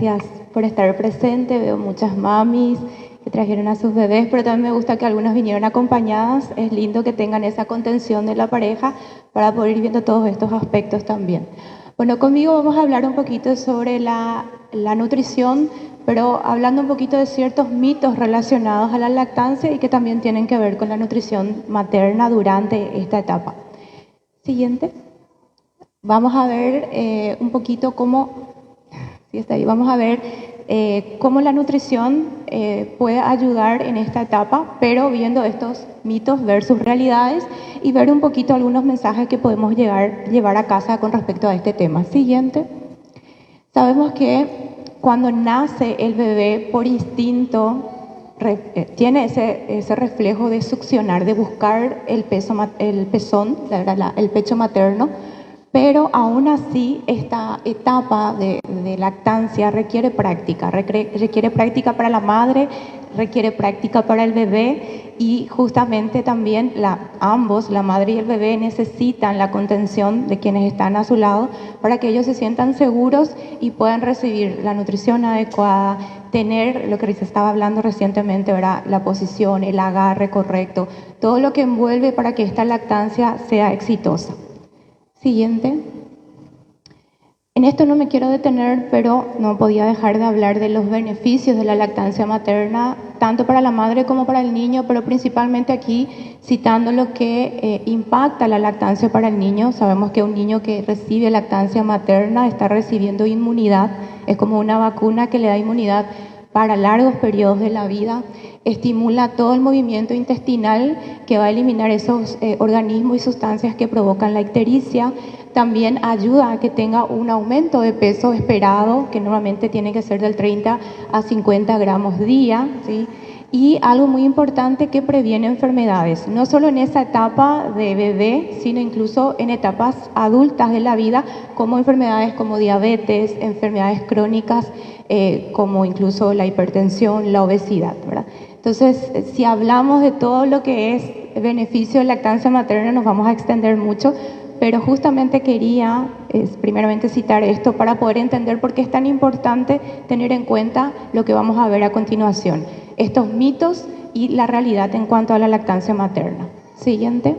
gracias por estar presente. Veo muchas mamis que trajeron a sus bebés, pero también me gusta que algunas vinieron acompañadas. Es lindo que tengan esa contención de la pareja para poder ir viendo todos estos aspectos también. Bueno, conmigo vamos a hablar un poquito sobre la nutrición, pero hablando un poquito de ciertos mitos relacionados a la lactancia y que también tienen que ver con la nutrición materna durante esta etapa. Siguiente. Vamos a ver un poquito cómo, sí está ahí, vamos a ver cómo la nutrición puede ayudar en esta etapa, pero viendo estos mitos versus realidades y ver un poquito algunos mensajes que podemos llevar a casa con respecto a este tema. Siguiente. Sabemos que cuando nace el bebé por instinto tiene ese reflejo de succionar, de buscar el pezón, el pecho materno, pero aún así esta etapa de lactancia requiere práctica para la madre, requiere práctica para el bebé y justamente también ambos, la madre y el bebé, necesitan la contención de quienes están a su lado para que ellos se sientan seguros y puedan recibir la nutrición adecuada, tener lo que se estaba hablando recientemente, ¿verdad? La posición, el agarre correcto, todo lo que envuelve para que esta lactancia sea exitosa. Siguiente. En esto no me quiero detener, pero no podía dejar de hablar de los beneficios de la lactancia materna, tanto para la madre como para el niño, pero principalmente aquí citando lo que impacta la lactancia para el niño. Sabemos que un niño que recibe lactancia materna está recibiendo inmunidad, es como una vacuna que le da inmunidad para largos periodos de la vida, estimula todo el movimiento intestinal que va a eliminar esos organismos y sustancias que provocan la ictericia, también ayuda a que tenga un aumento de peso esperado, que normalmente tiene que ser del 30 a 50 gramos día, ¿sí? Y algo muy importante, que previene enfermedades, no solo en esa etapa de bebé, sino incluso en etapas adultas de la vida, como enfermedades como diabetes, enfermedades crónicas, como incluso la hipertensión, la obesidad, ¿verdad? Entonces, si hablamos de todo lo que es beneficio de lactancia materna, nos vamos a extender mucho, pero justamente quería primeramente citar esto para poder entender por qué es tan importante tener en cuenta lo que vamos a ver a continuación, estos mitos y la realidad en cuanto a la lactancia materna. Siguiente.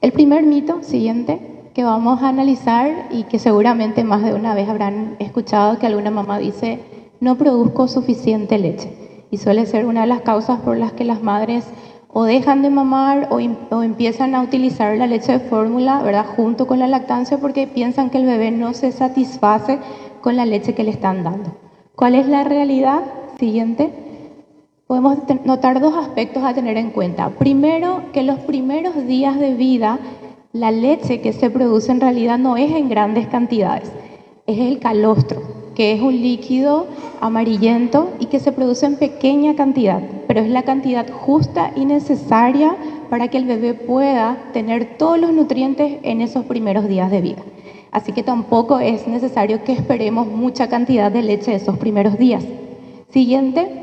El primer mito, siguiente, que vamos a analizar y que seguramente más de una vez habrán escuchado que alguna mamá dice: no produzco suficiente leche. Y suele ser una de las causas por las que las madres o dejan de mamar o empiezan a utilizar la leche de fórmula, ¿verdad?, junto con la lactancia, porque piensan que el bebé no se satisface con la leche que le están dando. ¿Cuál es la realidad? Siguiente. Podemos notar dos aspectos a tener en cuenta. Primero, que los primeros días de vida, la leche que se produce en realidad no es en grandes cantidades, es el calostro, que es un líquido amarillento y que se produce en pequeña cantidad, pero es la cantidad justa y necesaria para que el bebé pueda tener todos los nutrientes en esos primeros días de vida. Así que tampoco es necesario que esperemos mucha cantidad de leche esos primeros días. Siguiente.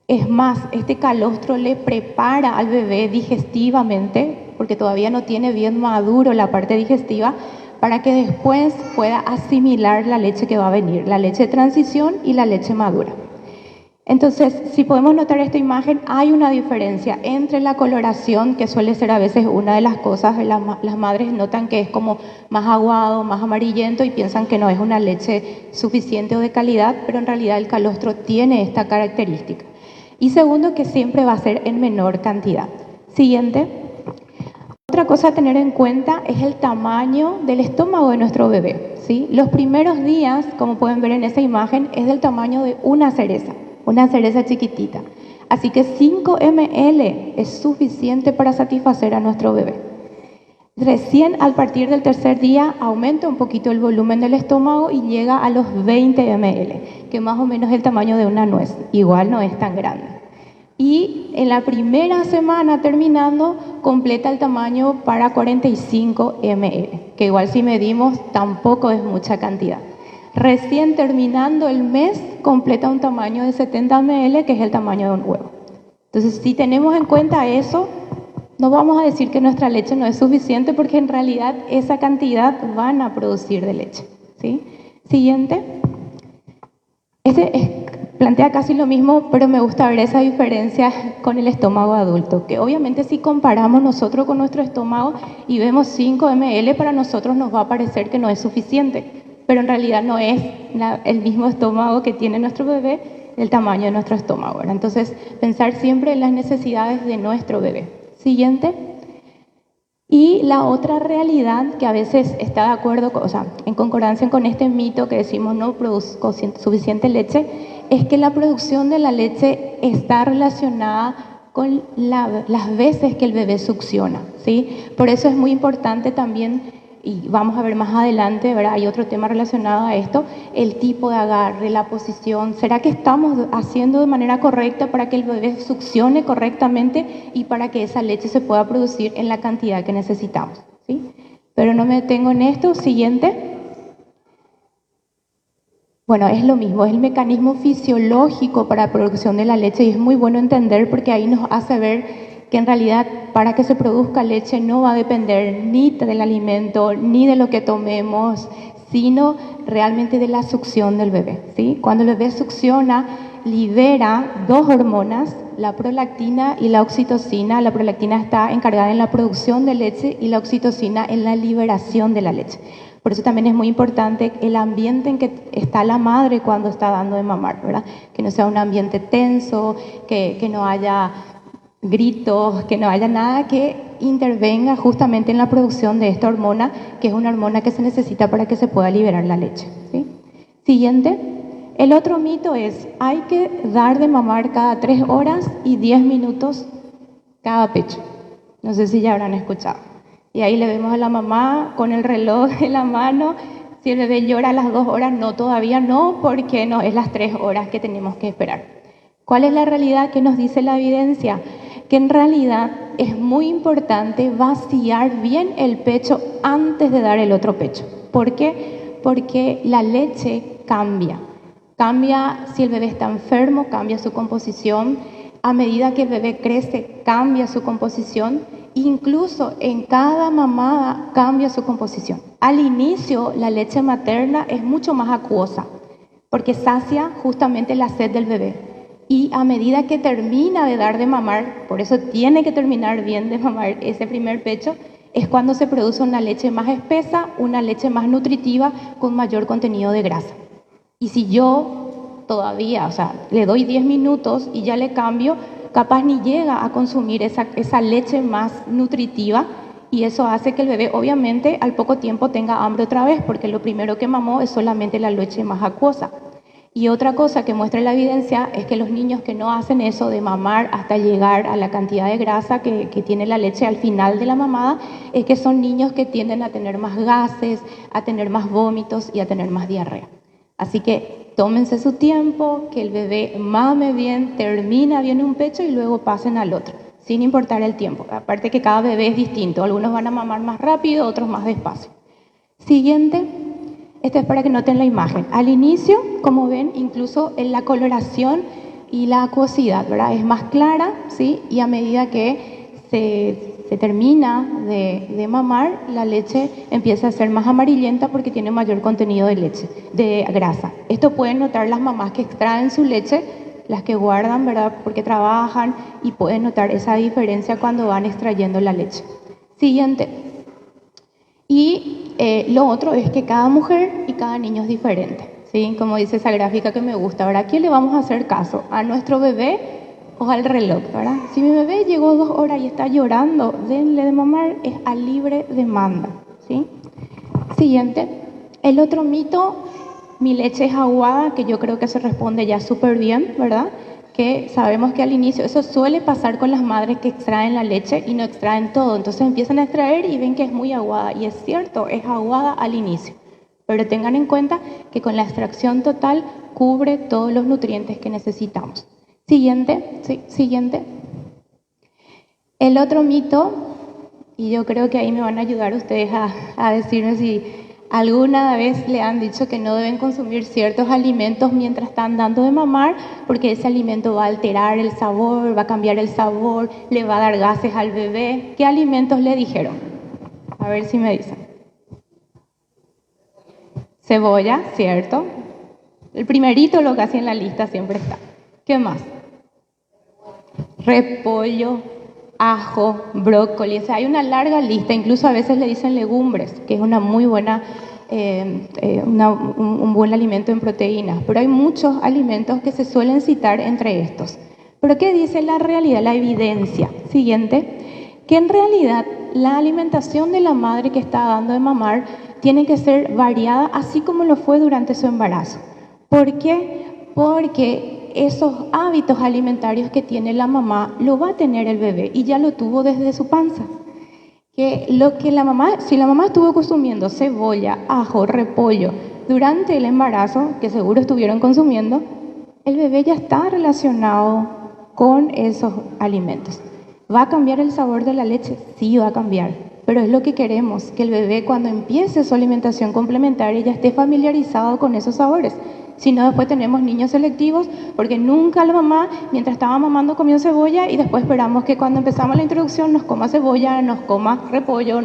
Es más, este calostro le prepara al bebé digestivamente, porque todavía no tiene bien maduro la parte digestiva, para que después pueda asimilar la leche que va a venir, la leche de transición y la leche madura. Entonces, si podemos notar esta imagen, hay una diferencia entre la coloración, que suele ser a veces una de las cosas, las madres notan que es como más aguado, más amarillento y piensan que no es una leche suficiente o de calidad, pero en realidad el calostro tiene esta característica. Y segundo, que siempre va a ser en menor cantidad. Siguiente. Otra cosa a tener en cuenta es el tamaño del estómago de nuestro bebé, ¿sí? Los primeros días, como pueden ver en esa imagen, es del tamaño de una cereza chiquitita. Así que 5 ml es suficiente para satisfacer a nuestro bebé. Recién al partir del tercer día aumenta un poquito el volumen del estómago y llega a los 20 ml, que más o menos es el tamaño de una nuez, igual no es tan grande. Y en la primera semana terminando, completa el tamaño para 45 ml, que igual si medimos tampoco es mucha cantidad. Recién terminando el mes, completa un tamaño de 70 ml, que es el tamaño de un huevo. Entonces, si tenemos en cuenta eso, no vamos a decir que nuestra leche no es suficiente, porque en realidad esa cantidad van a producir de leche, ¿sí? Siguiente. Plantea casi lo mismo, pero me gusta ver esa diferencia con el estómago adulto, que obviamente si comparamos nosotros con nuestro estómago y vemos 5 ml, para nosotros nos va a parecer que no es suficiente, pero en realidad no es el mismo estómago que tiene nuestro bebé, el tamaño de nuestro estómago, ¿verdad? Entonces, pensar siempre en las necesidades de nuestro bebé. Siguiente. Y la otra realidad que a veces está de acuerdo, en concordancia con este mito que decimos no produzco suficiente leche, es que la producción de la leche está relacionada con las veces que el bebé succiona, ¿sí? Por eso es muy importante también, y vamos a ver más adelante, ¿verdad? Hay otro tema relacionado a esto, el tipo de agarre, la posición. ¿Será que estamos haciendo de manera correcta para que el bebé succione correctamente y para que esa leche se pueda producir en la cantidad que necesitamos, ¿sí? Pero no me detengo en esto. Siguiente. Bueno, es lo mismo, es el mecanismo fisiológico para la producción de la leche y es muy bueno entender porque ahí nos hace ver que en realidad para que se produzca leche no va a depender ni del alimento ni de lo que tomemos, sino realmente de la succión del bebé, ¿sí? Cuando el bebé succiona, libera 2 hormonas, la prolactina y la oxitocina. La prolactina está encargada en la producción de leche y la oxitocina en la liberación de la leche. Por eso también es muy importante el ambiente en que está la madre cuando está dando de mamar, ¿verdad? Que no sea un ambiente tenso, que no haya gritos, que no haya nada que intervenga justamente en la producción de esta hormona, que es una hormona que se necesita para que se pueda liberar la leche, ¿sí? Siguiente. El otro mito es, hay que dar de mamar cada 3 horas y 10 minutos cada pecho. No sé si ya habrán escuchado. Y ahí le vemos a la mamá con el reloj en la mano. Si el bebé llora a las 2 horas, no, todavía no, porque no, es las 3 horas que tenemos que esperar. ¿Cuál es la realidad que nos dice la evidencia? Que en realidad es muy importante vaciar bien el pecho antes de dar el otro pecho. ¿Por qué? Porque la leche cambia. Cambia si el bebé está enfermo, cambia su composición. A medida que el bebé crece, cambia su composición. Incluso en cada mamada cambia su composición. Al inicio, la leche materna es mucho más acuosa, porque sacia justamente la sed del bebé. Y a medida que termina de dar de mamar, por eso tiene que terminar bien de mamar ese primer pecho, es cuando se produce una leche más espesa, una leche más nutritiva, con mayor contenido de grasa. Y si yo todavía, le doy 10 minutos y ya le cambio, capaz ni llega a consumir esa leche más nutritiva y eso hace que el bebé obviamente al poco tiempo tenga hambre otra vez porque lo primero que mamó es solamente la leche más acuosa. Y otra cosa que muestra la evidencia es que los niños que no hacen eso de mamar hasta llegar a la cantidad de grasa que tiene la leche al final de la mamada, es que son niños que tienden a tener más gases, a tener más vómitos y a tener más diarrea. Así que tómense su tiempo, que el bebé mame bien, termina bien un pecho y luego pasen al otro, sin importar el tiempo. Aparte que cada bebé es distinto, algunos van a mamar más rápido, otros más despacio. Siguiente, este es para que noten la imagen. Al inicio, como ven, incluso en la coloración y la acuosidad, ¿verdad? Es más clara, ¿sí? Y a medida que se termina de mamar, la leche empieza a ser más amarillenta porque tiene mayor contenido de leche, de grasa. Esto pueden notar las mamás que extraen su leche, las que guardan, ¿verdad? Porque trabajan y pueden notar esa diferencia cuando van extrayendo la leche. Siguiente. Y lo otro es que cada mujer y cada niño es diferente, ¿sí? Como dice esa gráfica que me gusta, ¿verdad? ¿A quién le vamos a hacer caso? ¿A nuestro bebé o al reloj, verdad? Si mi bebé llegó 2 horas y está llorando, denle de mamar, es a libre demanda, ¿sí? Siguiente. El otro mito, mi leche es aguada, que yo creo que se responde ya súper bien, ¿verdad? Que sabemos que al inicio, eso suele pasar con las madres que extraen la leche y no extraen todo. Entonces empiezan a extraer y ven que es muy aguada. Y es cierto, es aguada al inicio. Pero tengan en cuenta que con la extracción total cubre todos los nutrientes que necesitamos. Siguiente, sí, siguiente. El otro mito, y yo creo que ahí me van a ayudar ustedes a decirme si alguna vez le han dicho que no deben consumir ciertos alimentos mientras están dando de mamar, porque ese alimento va a alterar el sabor, va a cambiar el sabor, le va a dar gases al bebé. ¿Qué alimentos le dijeron? A ver si me dicen. Cebolla, ¿cierto? El primerito lo que hacía en la lista siempre está. ¿Qué más? Repollo, ajo, brócoli. O sea, hay una larga lista. Incluso a veces le dicen legumbres, que es una muy buena, un buen alimento en proteínas. Pero hay muchos alimentos que se suelen citar entre estos. ¿Pero qué dice la realidad, la evidencia? Siguiente, que en realidad la alimentación de la madre que está dando de mamar tiene que ser variada, así como lo fue durante su embarazo. ¿Por qué? Porque esos hábitos alimentarios que tiene la mamá lo va a tener el bebé y ya lo tuvo desde su panza. Que lo que la mamá, si la mamá estuvo consumiendo cebolla, ajo, repollo durante el embarazo, que seguro estuvieron consumiendo, el bebé ya está relacionado con esos alimentos. ¿Va a cambiar el sabor de la leche? Sí, va a cambiar. Pero es lo que queremos, que el bebé cuando empiece su alimentación complementaria ya esté familiarizado con esos sabores. Si no, después tenemos niños selectivos, porque nunca la mamá, mientras estaba mamando, comió cebolla y después esperamos que cuando empezamos la introducción nos coma cebolla, nos coma repollo,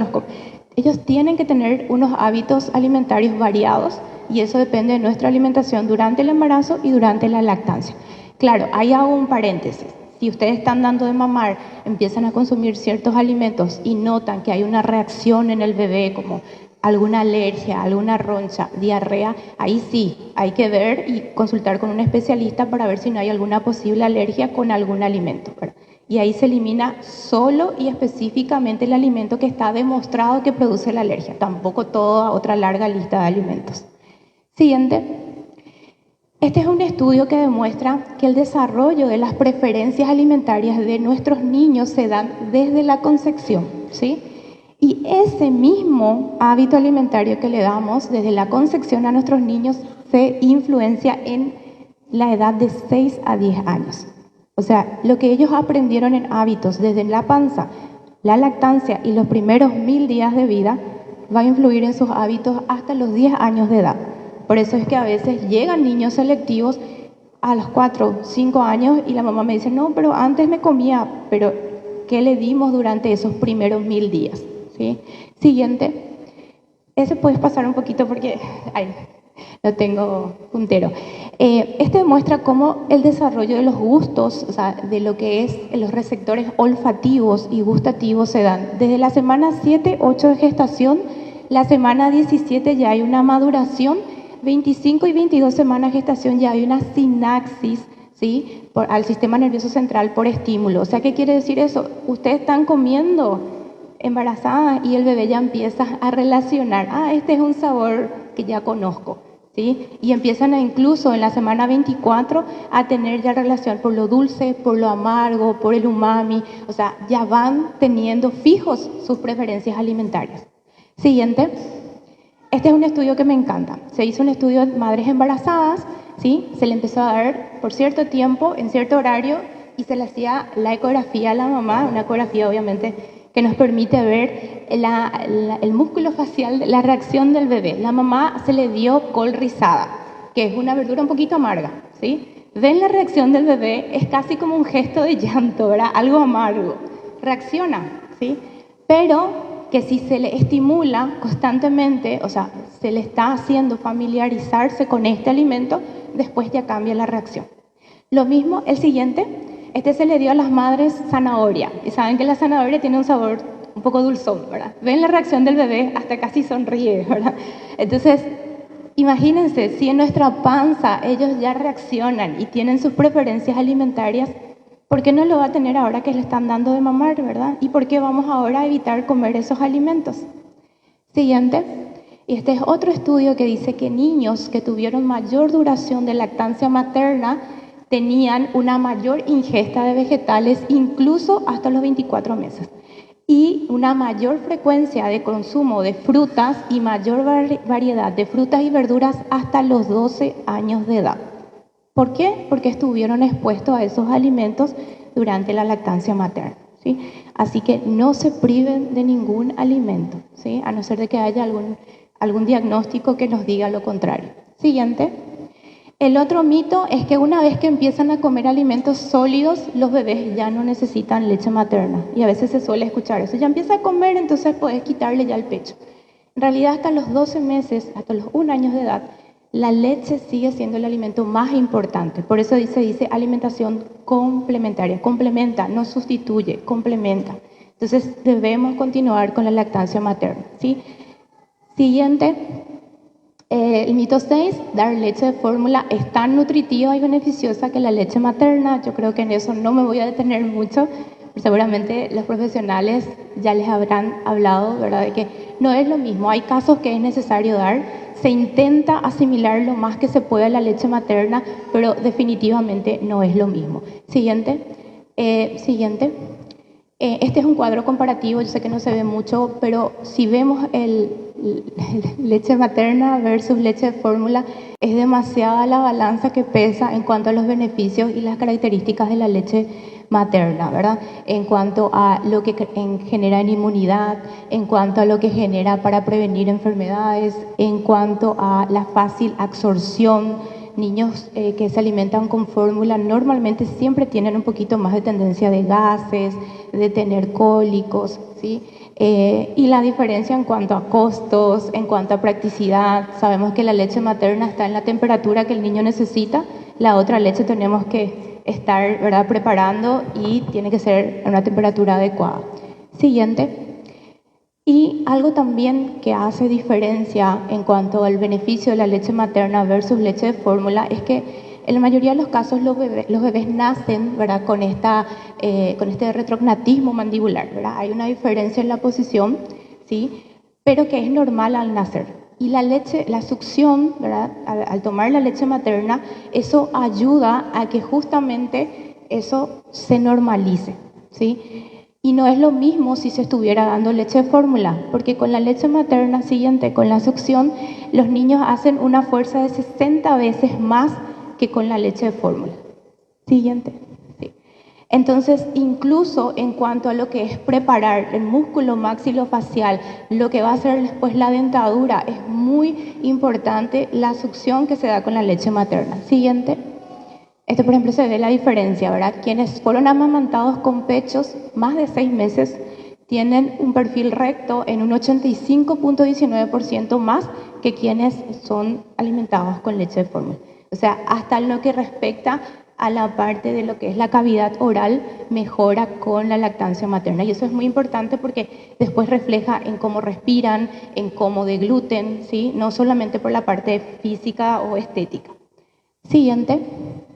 Ellos tienen que tener unos hábitos alimentarios variados y eso depende de nuestra alimentación durante el embarazo y durante la lactancia. Claro, ahí hago un paréntesis. Si ustedes están dando de mamar, empiezan a consumir ciertos alimentos y notan que hay una reacción en el bebé, como alguna alergia, alguna roncha, diarrea, ahí sí, hay que ver y consultar con un especialista para ver si no hay alguna posible alergia con algún alimento, ¿verdad? Y ahí se elimina solo y específicamente el alimento que está demostrado que produce la alergia, tampoco toda otra larga lista de alimentos. Siguiente. Este es un estudio que demuestra que el desarrollo de las preferencias alimentarias de nuestros niños se dan desde la concepción, ¿sí? Y ese mismo hábito alimentario que le damos desde la concepción a nuestros niños se influencia en la edad de 6 a 10 años. O sea, lo que ellos aprendieron en hábitos desde la panza, la lactancia y los primeros 1000 días de vida va a influir en sus hábitos hasta los 10 años de edad. Por eso es que a veces llegan niños selectivos a los 4, 5 años y la mamá me dice, no, pero antes me comía, pero ¿qué le dimos durante esos primeros 1000 días? ¿Sí? Siguiente. Ese puedes pasar un poquito porque no tengo puntero. Este demuestra cómo el desarrollo de los gustos, o sea, de lo que es los receptores olfativos y gustativos se dan. Desde la semana 7, 8 de gestación, la semana 17 ya hay una maduración, 25 y 22 semanas de gestación ya hay una sinapsis, ¿sí? Al sistema nervioso central por estímulo. O sea, ¿qué quiere decir eso? Ustedes están comiendo embarazada y el bebé ya empieza a relacionar, este es un sabor que ya conozco, ¿sí? Y empiezan a incluso en la semana 24 a tener ya relación por lo dulce, por lo amargo, por el umami, o sea, ya van teniendo fijos sus preferencias alimentarias. Siguiente. Este es un estudio que me encanta. Se hizo un estudio de madres embarazadas, ¿sí? Se le empezó a dar por cierto tiempo, en cierto horario, y se le hacía la ecografía a la mamá, una ecografía obviamente que nos permite ver el músculo facial, la reacción del bebé. La mamá se le dio col rizada, que es una verdura un poquito amarga, ¿sí? Ven la reacción del bebé, es casi como un gesto de llanto, ¿verdad? Algo amargo. Reacciona, ¿sí? Pero que si se le estimula constantemente, o sea, se le está haciendo familiarizarse con este alimento, después ya cambia la reacción. Lo mismo, el siguiente, este se le dio a las madres zanahoria. Y saben que la zanahoria tiene un sabor un poco dulzón, ¿verdad? Ven la reacción del bebé, hasta casi sonríe, ¿verdad? Entonces, imagínense, si en nuestra panza ellos ya reaccionan y tienen sus preferencias alimentarias, ¿por qué no lo va a tener ahora que le están dando de mamar, verdad? ¿Y por qué vamos ahora a evitar comer esos alimentos? Siguiente. Este es otro estudio que dice que niños que tuvieron mayor duración de lactancia materna tenían una mayor ingesta de vegetales, incluso hasta los 24 meses. Y una mayor frecuencia de consumo de frutas y mayor variedad de frutas y verduras hasta los 12 años de edad. ¿Por qué? Porque estuvieron expuestos a esos alimentos durante la lactancia materna, ¿sí? Así que no se priven de ningún alimento, ¿sí? A no ser de que haya algún diagnóstico que nos diga lo contrario. Siguiente. El otro mito es que una vez que empiezan a comer alimentos sólidos, los bebés ya no necesitan leche materna. Y a veces se suele escuchar eso. Ya empieza a comer, entonces puedes quitarle ya el pecho. En realidad, hasta los 12 meses, hasta los 1 año de edad, la leche sigue siendo el alimento más importante. Por eso se dice alimentación complementaria. Complementa, no sustituye, complementa. Entonces debemos continuar con la lactancia materna, ¿sí? Siguiente, el mito 6, dar leche de fórmula es tan nutritiva y beneficiosa que la leche materna. Yo creo que en eso no me voy a detener mucho. Seguramente los profesionales ya les habrán hablado, ¿verdad?, de que no es lo mismo. Hay casos que es necesario dar, se intenta asimilar lo más que se pueda la leche materna, pero definitivamente no es lo mismo. Siguiente. Este es un cuadro comparativo, yo sé que no se ve mucho, pero si vemos leche materna versus leche de fórmula, es demasiada la balanza que pesa en cuanto a los beneficios y las características de la leche materna, ¿verdad? En cuanto a lo que genera en inmunidad, en cuanto a lo que genera para prevenir enfermedades, en cuanto a la fácil absorción. Niños que se alimentan con fórmula normalmente siempre tienen un poquito más de tendencia de gases, de tener cólicos, ¿sí? Y la diferencia en cuanto a costos, en cuanto a practicidad, sabemos que la leche materna está en la temperatura que el niño necesita, la otra leche tenemos que estar, ¿verdad?, preparando y tiene que ser en una temperatura adecuada. Siguiente. Y algo también que hace diferencia en cuanto al beneficio de la leche materna versus leche de fórmula es que en la mayoría de los casos los bebés nacen, ¿verdad?, con este retrognatismo mandibular, ¿verdad? Hay una diferencia en la posición, ¿sí?, pero que es normal al nacer. Y la succión, ¿verdad?, al tomar la leche materna, eso ayuda a que justamente eso se normalice, ¿sí? Y no es lo mismo si se estuviera dando leche de fórmula, porque con la leche materna, con la succión, los niños hacen una fuerza de 60 veces más que con la leche de fórmula. Siguiente. Sí. Entonces, incluso en cuanto a lo que es preparar el músculo maxilofacial, lo que va a ser después la dentadura, es muy importante la succión que se da con la leche materna. Siguiente. Por ejemplo, se ve la diferencia, ¿verdad? Quienes fueron amamantados con pechos más de 6 meses tienen un perfil recto en un 85.19% más que quienes son alimentados con leche de fórmula. O sea, hasta lo que respecta a la parte de lo que es la cavidad oral, mejora con la lactancia materna. Y eso es muy importante porque después refleja en cómo respiran, en cómo degluten, ¿sí? No solamente por la parte física o estética. Siguiente.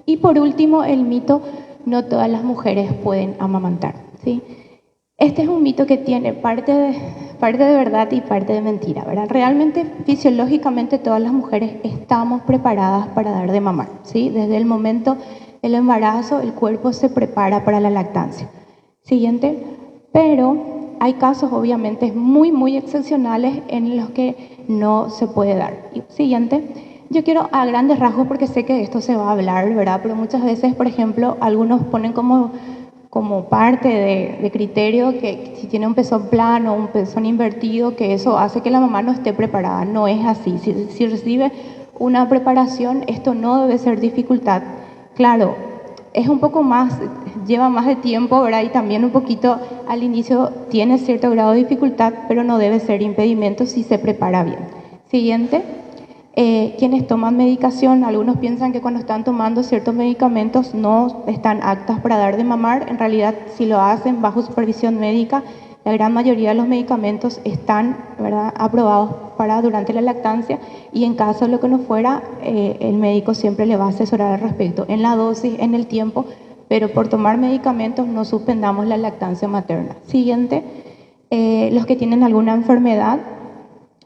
Y por último, el mito, no todas las mujeres pueden amamantar, ¿sí? Este es un mito que tiene parte de verdad y parte de mentira, ¿verdad? Realmente, fisiológicamente, todas las mujeres estamos preparadas para dar de mamar, ¿sí? Desde el momento del embarazo, el cuerpo se prepara para la lactancia. Siguiente. Pero hay casos, obviamente, muy, muy excepcionales en los que no se puede dar. Y siguiente. Yo quiero a grandes rasgos, porque sé que esto se va a hablar, ¿verdad? Pero muchas veces, por ejemplo, algunos ponen como parte de criterio que si tiene un pezón plano, un pezón invertido, que eso hace que la mamá no esté preparada. No es así. Si recibe una preparación, esto no debe ser dificultad. Claro, es un poco más, lleva más de tiempo, ¿verdad? Y también un poquito al inicio tiene cierto grado de dificultad, pero no debe ser impedimento si se prepara bien. Siguiente. Quienes toman medicación, algunos piensan que cuando están tomando ciertos medicamentos no están aptas para dar de mamar. En realidad, si lo hacen bajo supervisión médica, la gran mayoría de los medicamentos están, ¿verdad?, aprobados para durante la lactancia, y en caso de lo que no fuera, el médico siempre le va a asesorar al respecto, en la dosis, en el tiempo, pero por tomar medicamentos no suspendamos la lactancia materna. Siguiente, los que tienen alguna enfermedad.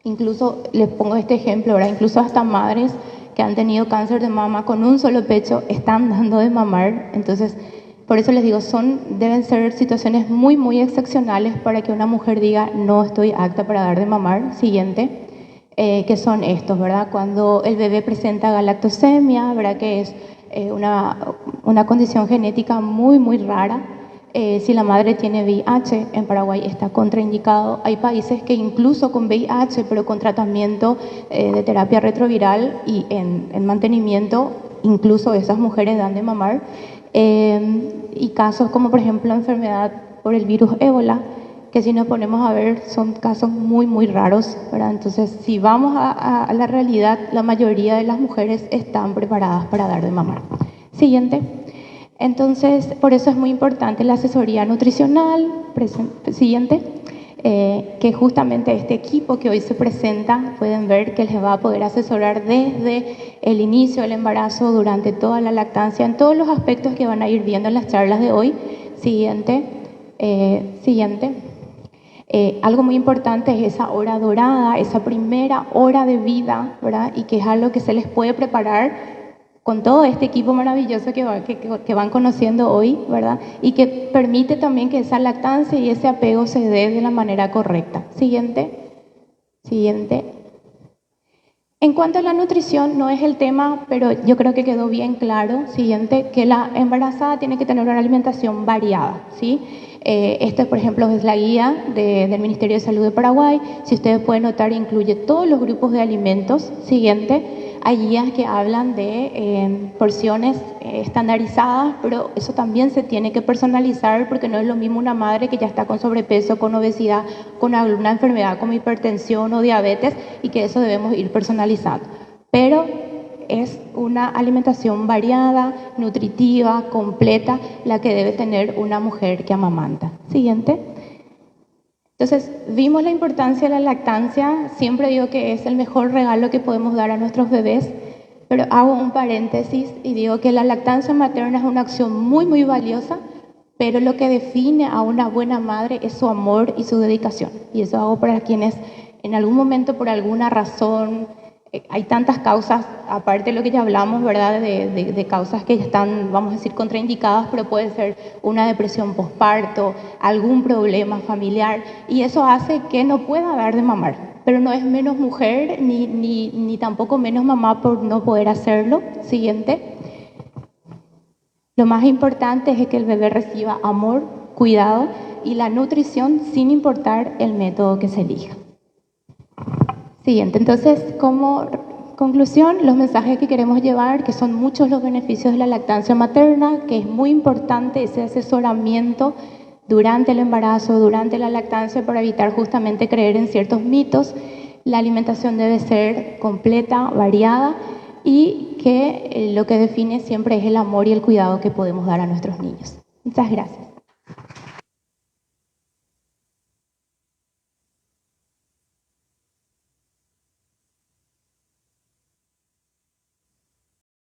Incluso les pongo este ejemplo, ¿verdad? Incluso hasta madres que han tenido cáncer de mama con un solo pecho están dando de mamar. Entonces, por eso les digo, deben ser situaciones muy, muy excepcionales para que una mujer diga no estoy apta para dar de mamar. Siguiente, que son estos, ¿verdad? Cuando el bebé presenta galactosemia, ¿verdad?, que es una condición genética muy, muy rara. Si la madre tiene VIH, en Paraguay está contraindicado. Hay países que incluso con VIH, pero con tratamiento de terapia retroviral y en mantenimiento, incluso esas mujeres dan de mamar. Y casos como, por ejemplo, la enfermedad por el virus ébola, que si nos ponemos a ver son casos muy, muy raros, ¿verdad? Entonces, si vamos a la realidad, la mayoría de las mujeres están preparadas para dar de mamar. Siguiente. Entonces, por eso es muy importante la asesoría nutricional. Siguiente. Que justamente este equipo que hoy se presenta, pueden ver que les va a poder asesorar desde el inicio del embarazo, durante toda la lactancia, en todos los aspectos que van a ir viendo en las charlas de hoy. Siguiente. Algo muy importante es esa hora dorada, esa primera hora de vida, ¿verdad? Y que es algo que se les puede preparar con todo este equipo maravilloso que van conociendo hoy, ¿verdad? Y que permite también que esa lactancia y ese apego se dé de la manera correcta. Siguiente. En cuanto a la nutrición, no es el tema, pero yo creo que quedó bien claro. Siguiente, que la embarazada tiene que tener una alimentación variada, ¿sí? Esta, por ejemplo, es la guía del Ministerio de Salud de Paraguay. Si ustedes pueden notar, incluye todos los grupos de alimentos. Siguiente. Hay guías que hablan de porciones estandarizadas, pero eso también se tiene que personalizar porque no es lo mismo una madre que ya está con sobrepeso, con obesidad, con alguna enfermedad como hipertensión o diabetes, y que eso debemos ir personalizando. Pero es una alimentación variada, nutritiva, completa, la que debe tener una mujer que amamanta. Siguiente. Entonces, vimos la importancia de la lactancia. Siempre digo que es el mejor regalo que podemos dar a nuestros bebés, pero hago un paréntesis y digo que la lactancia materna es una acción muy, muy valiosa, pero lo que define a una buena madre es su amor y su dedicación. Y eso hago para quienes en algún momento, por alguna razón, hay tantas causas, aparte de lo que ya hablamos, ¿verdad? De causas que ya están, vamos a decir, contraindicadas, pero puede ser una depresión posparto, algún problema familiar, y eso hace que no pueda dar de mamar. Pero no es menos mujer ni tampoco menos mamá por no poder hacerlo. Siguiente. Lo más importante es que el bebé reciba amor, cuidado y la nutrición sin importar el método que se elija. Siguiente. Entonces, como conclusión, los mensajes que queremos llevar, que son muchos los beneficios de la lactancia materna, que es muy importante ese asesoramiento durante el embarazo, durante la lactancia, para evitar justamente creer en ciertos mitos. La alimentación debe ser completa, variada, y que lo que define siempre es el amor y el cuidado que podemos dar a nuestros niños. Muchas gracias.